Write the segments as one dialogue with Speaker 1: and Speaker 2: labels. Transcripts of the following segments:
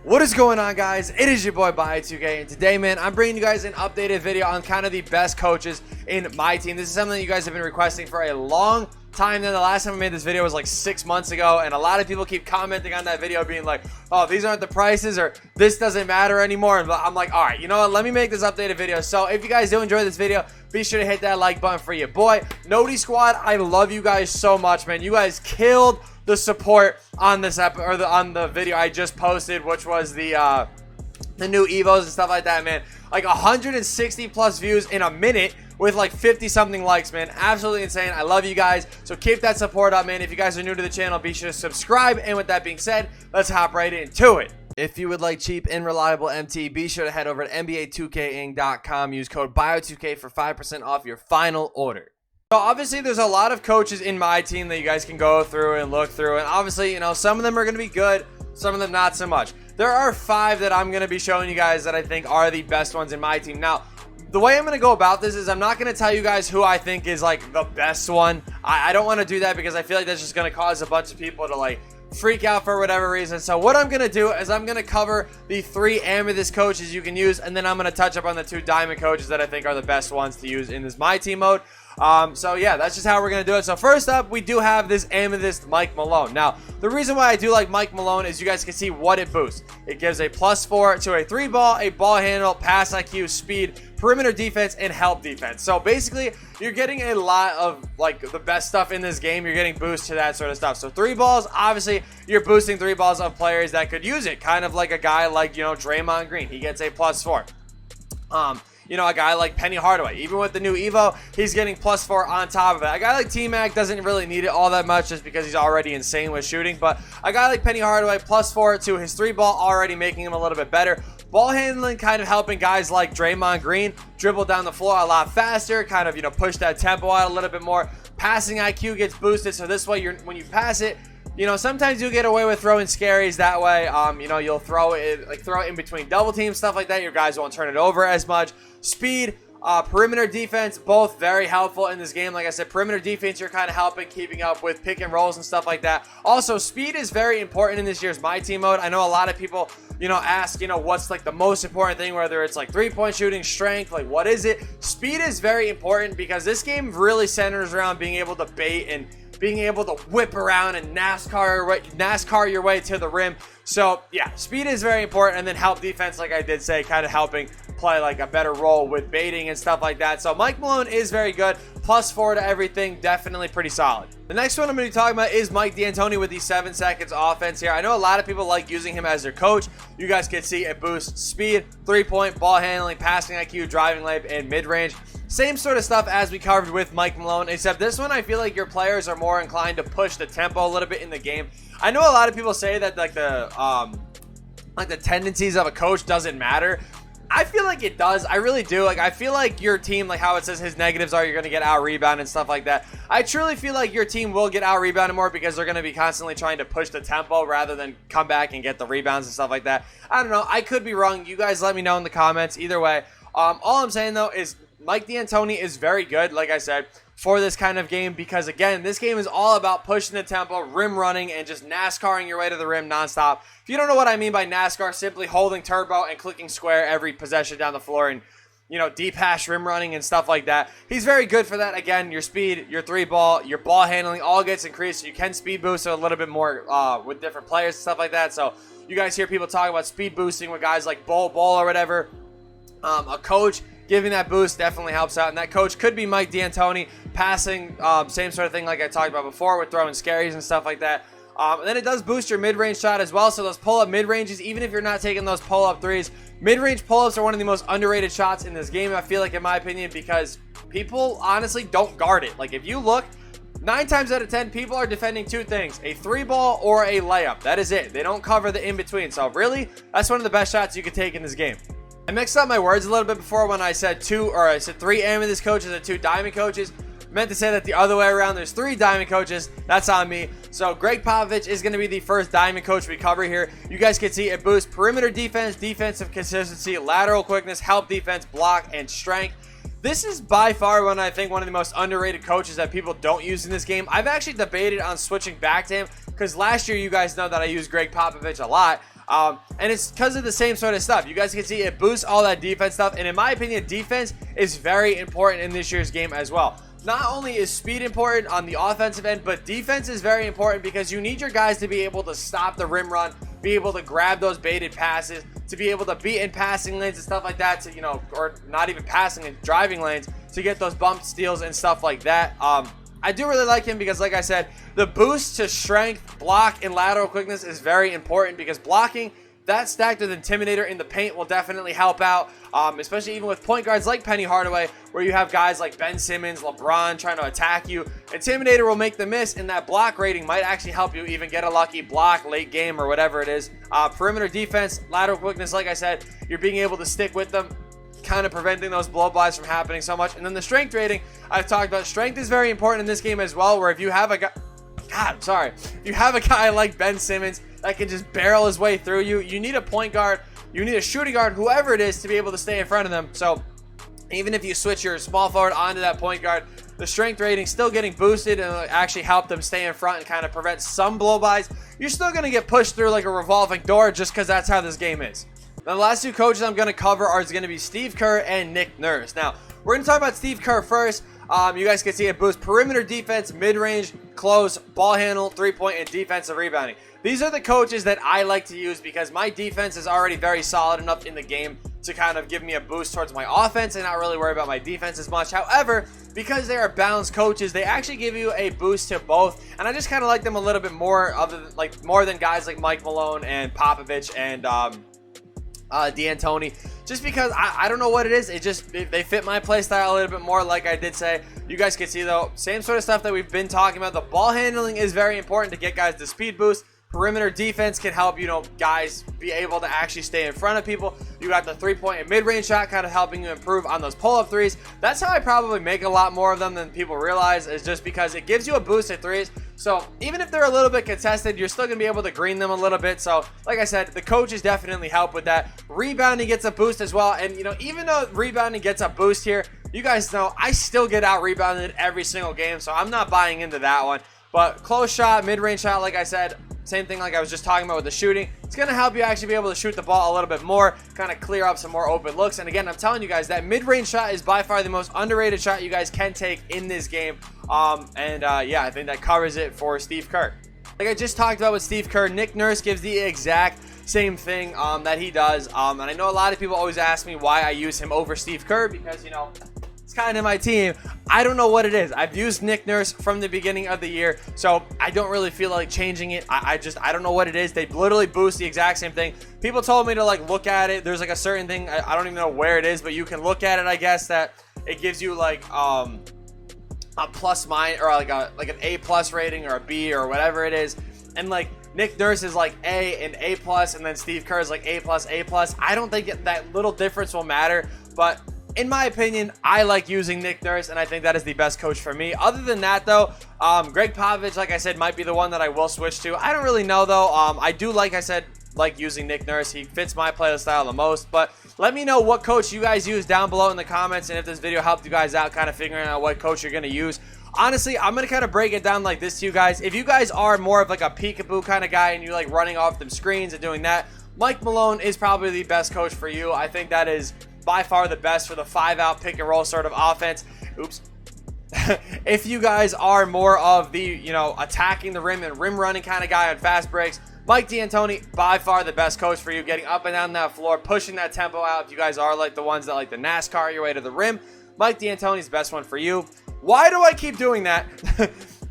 Speaker 1: What is going on, guys? It is your boy By2K, and today, man, I'm bringing you guys an updated video on kind of the best coaches in my team. This is something that you guys have been requesting for a long time. Then the last time I made this video was like 6 months ago, and a lot of people keep commenting on that video being like, oh, these aren't the prices, or this doesn't matter anymore. And I'm like, all right, you know what, let me make this updated video. So if you guys do enjoy this video, be sure to hit that like button for your boy Noti Squad. I love you guys so much, man. You guys killed the support on this on the video I just posted, which was the new evos and stuff like that, man. Like 160 plus views in a minute with like 50 something likes, man. Absolutely insane. I love you guys, so keep that support up, man. If you guys are new to the channel, be sure to subscribe. And with that being said, let's hop right into it. If you would like cheap and reliable MT, be sure to head over to NBA2King.com. Use code BIO2K for 5% off your final order. So obviously there's a lot of coaches in my team that you guys can go through and look through, and obviously, you know, some of them are going to be good, some of them not so much. There are 5 that I'm going to be showing you guys that I think are the best ones in my team. Now, the way I'm going to go about this is I'm not going to tell you guys who I think is like the best one. I don't want to do that because I feel like that's just going to cause a bunch of people to like freak out for whatever reason. So what I'm going to do is I'm going to cover the 3 amethyst coaches you can use, and then I'm going to touch up on the 2 diamond coaches that I think are the best ones to use in this my team mode. So yeah, that's just how we're going to do it. So first up, we do have this amethyst Mike Malone. Now, the reason why I do like Mike Malone is you guys can see what it boosts. It gives a +4 to a 3 ball, a ball handle, pass IQ, speed, perimeter defense, and help defense. So basically, you're getting a lot of like the best stuff in this game. You're getting boosts to that sort of stuff. So 3 balls, obviously, you're boosting 3 balls of players that could use it. Kind of like a guy like, you know, Draymond Green. He gets a +4. You know, a guy like Penny Hardaway, even with the new Evo, he's getting +4 on top of it. A guy like T-Mac doesn't really need it all that much just because he's already insane with shooting, but a guy like Penny Hardaway, +4 to his 3 ball, already making him a little bit better. Ball handling kind of helping guys like Draymond Green dribble down the floor a lot faster, kind of, you know, push that tempo out a little bit more. Passing IQ gets boosted, so this way when you pass it, you know, sometimes you'll get away with throwing scaries that way. You know, you'll throw it in between double teams, stuff like that. Your guys won't turn it over as much. Speed, perimeter defense, both very helpful in this game. Like I said, perimeter defense, you're kind of helping keeping up with pick and rolls and stuff like that. Also, speed is very important in this year's My Team mode. I know a lot of people, you know, ask, you know, what's like the most important thing, whether it's like 3-point shooting, strength, like what is it? Speed is very important because this game really centers around being able to bait and being able to whip around and NASCAR your way to the rim. So yeah, speed is very important, and then help defense, like I did say, kind of helping play like a better role with baiting and stuff like that. So Mike Malone is very good, +4 to everything, definitely pretty solid. The next one I'm going to be talking about is Mike D'Antoni with the 7 seconds offense here. I know a lot of people like using him as their coach. You guys can see it boosts speed, 3-point, ball handling, passing IQ, driving lane, and mid-range. Same sort of stuff as we covered with Mike Malone, except this one I feel like your players are more inclined to push the tempo a little bit in the game. I know a lot of people say that like the tendencies of a coach doesn't matter. I feel like it does. I really do. Like, I feel like your team, like how it says his negatives are, you're going to get out-rebounded and stuff like that. I truly feel like your team will get out-rebounded more because they're going to be constantly trying to push the tempo rather than come back and get the rebounds and stuff like that. I don't know. I could be wrong. You guys let me know in the comments. Either way, all I'm saying, though, is Mike D'Antoni is very good, like I said, for this kind of game because, again, this game is all about pushing the tempo, rim running, and just NASCARing your way to the rim nonstop. If you don't know what I mean by NASCAR, simply holding turbo and clicking square every possession down the floor and, you know, deep hash rim running and stuff like that. He's very good for that. Again, your speed, your 3 ball, your ball handling all gets increased. So you can speed boost a little bit more with different players and stuff like that. So you guys hear people talk about speed boosting with guys like Bol or whatever. A coach giving that boost definitely helps out, and that coach could be Mike D'Antoni. Passing, same sort of thing like I talked about before with throwing scaries and stuff like that. And then it does boost your mid-range shot as well, so those pull-up mid-ranges, even if you're not taking those pull-up threes, mid-range pull-ups are one of the most underrated shots in this game, I feel like, in my opinion, because people honestly don't guard it. Like, if you look, 9 times out of 10, people are defending 2 things, a 3 ball or a layup. That is it. They don't cover the in-between, so really, that's one of the best shots you could take in this game. I mixed up my words a little bit before when I said 3 amethyst coaches and 2 diamond coaches. I meant to say that the other way around. There's 3 diamond coaches. That's on me. So Gregg Popovich is going to be the first diamond coach we cover here. You guys can see it boosts perimeter defense, defensive consistency, lateral quickness, help defense, block, and strength. This is by far one of the most underrated coaches that people don't use in this game. I've actually debated on switching back to him because last year you guys know that I used Gregg Popovich a lot. And it's because of the same sort of stuff. You guys can see it boosts all that defense stuff, and in my opinion, defense is very important in this year's game as well. Not only is speed important on the offensive end, but defense is very important because you need your guys to be able to stop the rim run, be able to grab those baited passes, to be able to be in passing lanes and stuff like that, to, you know, or not even passing and driving lanes, to get those bump steals and stuff like that. I do really like him because, like I said, the boost to strength, block, and lateral quickness is very important because blocking, that stacked with Intimidator in the paint will definitely help out, especially even with point guards like Penny Hardaway, where you have guys like Ben Simmons, LeBron trying to attack you. Intimidator will make the miss, and that block rating might actually help you even get a lucky block late game or whatever it is. Perimeter defense, lateral quickness, like I said, you're being able to stick with them, kind of preventing those blow-bys from happening so much. And then the strength rating, I've talked about. Strength is very important in this game as well, where if you have a guy, if you have a guy like Ben Simmons that can just barrel his way through you, you need a point guard, you need a shooting guard, whoever it is, to be able to stay in front of them. So even if you switch your small forward onto that point guard, the strength rating still getting boosted and it'll actually help them stay in front and kind of prevent some blow-bys. You're still going to get pushed through like a revolving door just because that's how this game is. Now, the last two coaches I'm going to cover are going to be Steve Kerr and Nick Nurse. Now, we're going to talk about Steve Kerr first. You guys can see it boosts perimeter defense, mid-range, close, ball handle, three-point, and defensive rebounding. These are the coaches that I like to use because my defense is already very solid enough in the game to kind of give me a boost towards my offense and not really worry about my defense as much. However, because they are balanced coaches, they actually give you a boost to both, and I just kind of like them a little bit more, more than guys like Mike Malone and Popovich and D'Antoni, just because I don't know what it is. They fit my play style a little bit more, like I did say. You guys can see though, same sort of stuff that we've been talking about. The ball handling is very important to get guys the speed boost. Perimeter defense can help, you know, guys be able to actually stay in front of people. You got the three-point and mid-range shot kind of helping you improve on those pull-up threes. That's how I probably make a lot more of them than people realize, is just because it gives you a boost at threes. So even if they're a little bit contested, you're still going to be able to green them a little bit. So like I said, the coaches definitely help with that. Rebounding gets a boost as well. And, you know, even though rebounding gets a boost here, you guys know I still get out-rebounded every single game. So I'm not buying into that one. But close shot, mid-range shot, like I said, same thing like I was just talking about with the shooting. It's going to help you actually be able to shoot the ball a little bit more, kind of clear up some more open looks. And again, I'm telling you guys, that mid-range shot is by far the most underrated shot you guys can take in this game. Yeah, I think that covers it for Steve Kerr. Like I just talked about with Steve Kerr, Nick Nurse gives the exact same thing that he does. And I know a lot of people always ask me why I use him over Steve Kerr because, you know, it's kind of my team. I don't know what it is. I've used Nick Nurse from the beginning of the year, so I don't really feel like changing it. I don't know what it is. They literally boost the exact same thing. People told me to like look at it. There's like a certain thing. I don't even know where it is, but you can look at it, I guess, that it gives you like a plus minus or like an A plus rating or a B or whatever it is. And like Nick Nurse is like A and A plus, and then Steve Kerr is like A plus, A plus. I don't think that little difference will matter, but in my opinion, I like using Nick Nurse, and I think that is the best coach for me. Other than that, though, Gregg Popovich, like I said, might be the one that I will switch to. I don't really know, though. I do, like I said, like using Nick Nurse. He fits my play style the most. But let me know what coach you guys use down below in the comments, and if this video helped you guys out kind of figuring out what coach you're going to use. Honestly, I'm going to kind of break it down like this to you guys. If you guys are more of like a peekaboo kind of guy and you like running off them screens and doing that, Mike Malone is probably the best coach for you. I think that is by far the best for the 5-out pick and roll sort of offense. Oops. If you guys are more of the, you know, attacking the rim and rim running kind of guy on fast breaks, Mike D'Antoni, by far the best coach for you, getting up and down that floor, pushing that tempo out. If you guys are like the ones that like the NASCAR your way to the rim, Mike D'Antoni is the best one for you. Why do I keep doing that?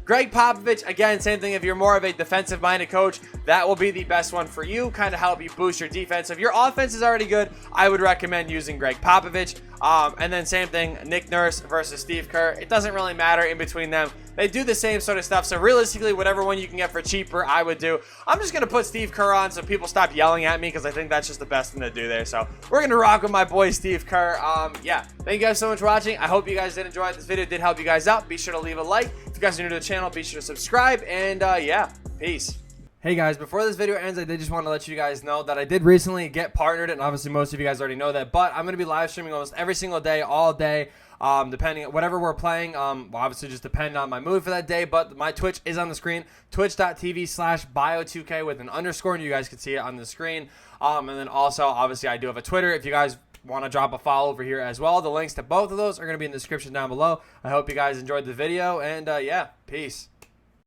Speaker 1: Gregg Popovich, again, same thing. If you're more of a defensive-minded coach, that will be the best one for you, kind of help you boost your defense. If your offense is already good, I would recommend using Gregg Popovich. And then same thing, Nick Nurse versus Steve Kerr. It doesn't really matter in between them. They do the same sort of stuff. So realistically, whatever one you can get for cheaper, I would do. I'm just going to put Steve Kerr on so people stop yelling at me because I think that's just the best thing to do there. So we're going to rock with my boy Steve Kerr. Yeah, thank you guys so much for watching. I hope you guys did enjoy it. This video did help you guys out. Be sure to leave a like. If you guys are new to the channel, be sure to subscribe. And yeah, peace. Hey guys, before this video ends, I did just want to let you guys know that I did recently get partnered, and obviously most of you guys already know that, but I'm going to be live streaming almost every single day, all day, depending on whatever we're playing. Will obviously just depend on my mood for that day, but my Twitch is on the screen, twitch.tv/bio2k with an underscore, and you guys can see it on the screen. And then also, obviously, I do have a Twitter. If you guys want to drop a follow over here as well, the links to both of those are going to be in the description down below. I hope you guys enjoyed the video, and yeah, peace.